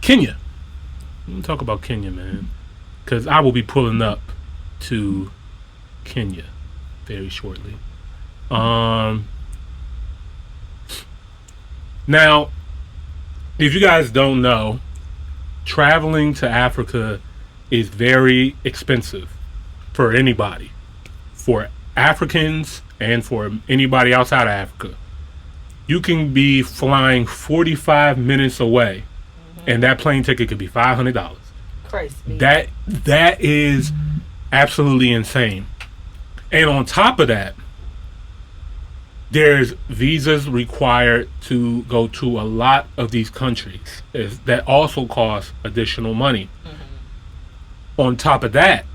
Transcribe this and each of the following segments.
Kenya. Let me talk about Kenya, man. Because I will be pulling up to Kenya very shortly. Now, if you guys don't know, traveling to Africa is very expensive for anybody. For Africans and for anybody outside of Africa. You can be flying 45 minutes away, and that plane ticket could be $500. Crazy. That is absolutely insane. And on top of that, there's visas required to go to a lot of these countries that also cost additional money. On top of that,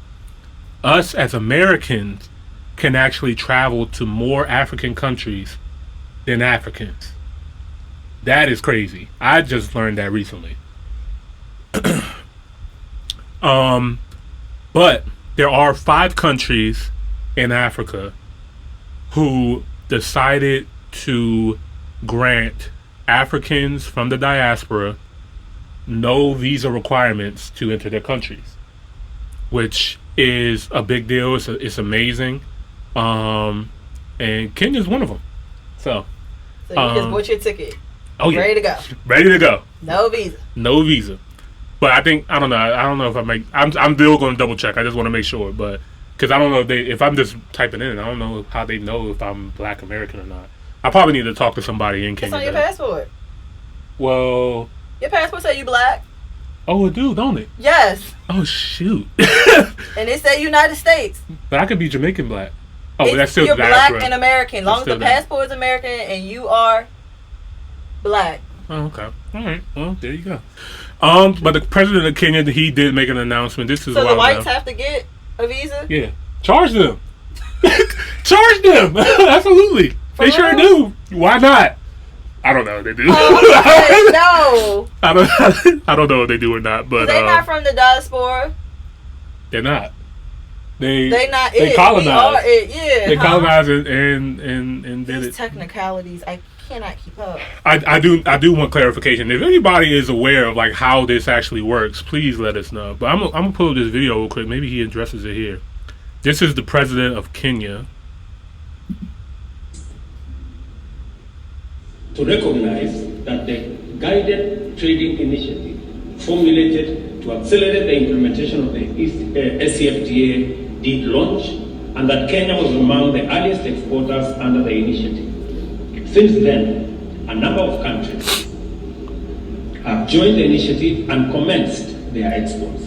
us as Americans can actually travel to more African countries than Africans. That is crazy. I just learned that recently. But there are 5 countries in Africa who decided to grant Africans from the diaspora no visa requirements to enter their countries, which is a big deal. It's amazing. And Kenya's one of them. So you just bought your ticket. Oh yeah, ready to go. Ready to go. No visa. No visa. But I don't know if I'm still going to double check. I just want to make sure, but because I don't know if I'm just typing in, I don't know how they know if I'm Black American or not. I probably need to talk to somebody in Kenya. It's on your passport. Well, your passport say you Black. Oh, it do, don't it? Yes. Oh shoot. And it say United States. But I could be Jamaican Black. Oh, but that's still you're Black and American. As long as the passport is American and you are Black. Oh, okay. All right. Well, there you go. But the president of Kenya, he did make an announcement. This is so the whites have to get a visa. Yeah, charge them. Charge them. Absolutely. For they real? Sure do. Why not? I don't know if they do. No. I don't know if they do or not. But they're not from the diaspora. They're not. They colonized. We are it. Yeah. They colonized and did These technicalities, I cannot keep up. I do want clarification. If anybody is aware of like how this actually works, please let us know. But I'm gonna pull up this video real quick. Maybe he addresses it here. This is the president of Kenya. To recognize that the guided trading initiative formulated to accelerate the implementation of the SCFTA did launch, and that Kenya was among the earliest exporters under the initiative. Since then, a number of countries have joined the initiative and commenced their exports.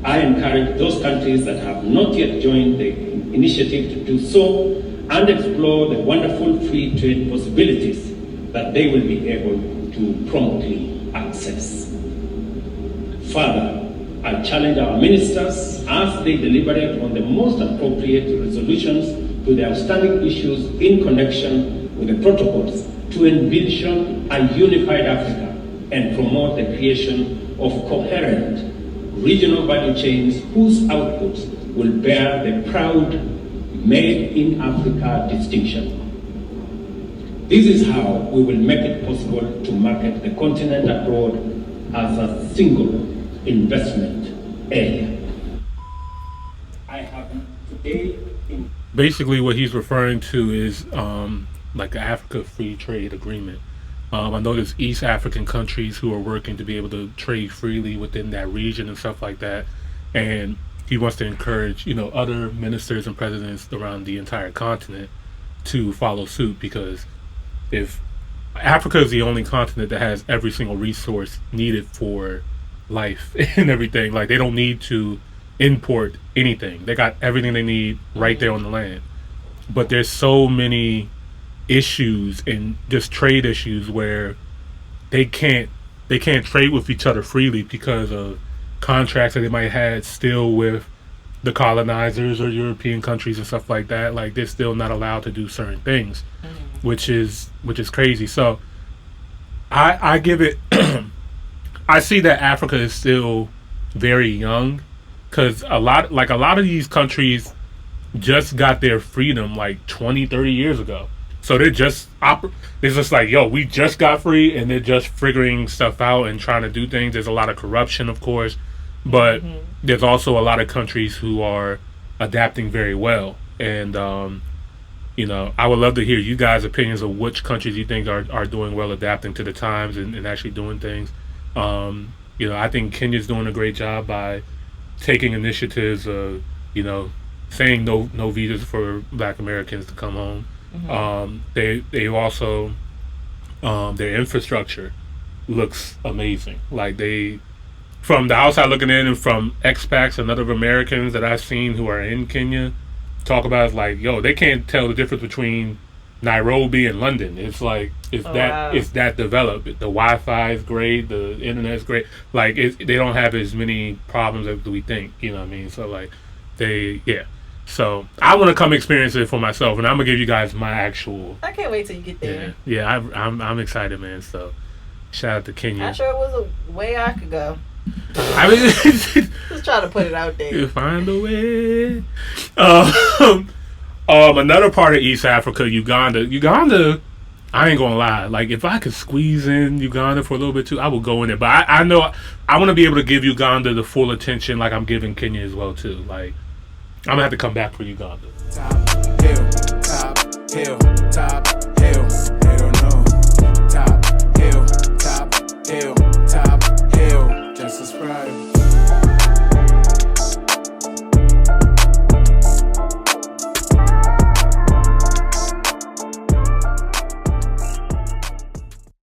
I encourage those countries that have not yet joined the initiative to do so and explore the wonderful free trade possibilities that they will be able to promptly access. Further, I challenge our ministers as they deliberate on the most appropriate resolutions to the outstanding issues in connection with the protocols to envision a unified Africa and promote the creation of coherent regional value chains whose outputs will bear the proud Made in Africa distinction. This is how we will make it possible to market the continent abroad as a single investment area. I have today... Basically what he's referring to is like the Africa Free Trade Agreement. I know there's East African countries who are working to be able to trade freely within that region and stuff like that. And he wants to encourage, other ministers and presidents around the entire continent to follow suit, because if Africa is the only continent that has every single resource needed for life and everything, like they don't need to import anything. They got everything they need right there on the land. But there's so many issues and just trade issues where they can't trade with each other freely because of contracts that they might have still with the colonizers or European countries and stuff like that. Like they're still not allowed to do certain things, which is crazy. So I give it I see that Africa is still very young, because a lot of these countries just got their freedom like 20-30 years ago. So they're just it's just like, yo, we just got free, and they're just figuring stuff out and trying to do things. There's a lot of corruption, of course, but there's also a lot of countries who are adapting very well. And you know, I would love to hear you guys' opinions of which countries you think are doing well, adapting to the times and actually doing things. You know, I think Kenya's doing a great job by taking initiatives of, you know, saying no visas for Black Americans to come home. They also their infrastructure looks amazing. Like, they, from the outside looking in, and from expats and other Americans that I've seen who are in Kenya talk about, it's like, yo, they can't tell the difference between Nairobi and London. It's like it's that developed. The Wi-Fi is great. The internet is great. Like, they don't have as many problems as we think. You know what I mean? So like So I want to come experience it for myself, and I'm gonna give you guys my actual. I can't wait till you get there. Yeah, I'm excited, man. So shout out to Kenya. I'm sure it was a way I could go. I mean, just trying to put it out there. You find a way. Another part of East Africa, Uganda. I ain't gonna lie. Like, if I could squeeze in Uganda for a little bit too, I would go in there. But I know I want to be able to give Uganda the full attention, like I'm giving Kenya as well too. Like, I'm gonna have to come back for Uganda. Top hill, top hill, top hill. Hell no. Top hill, top hill.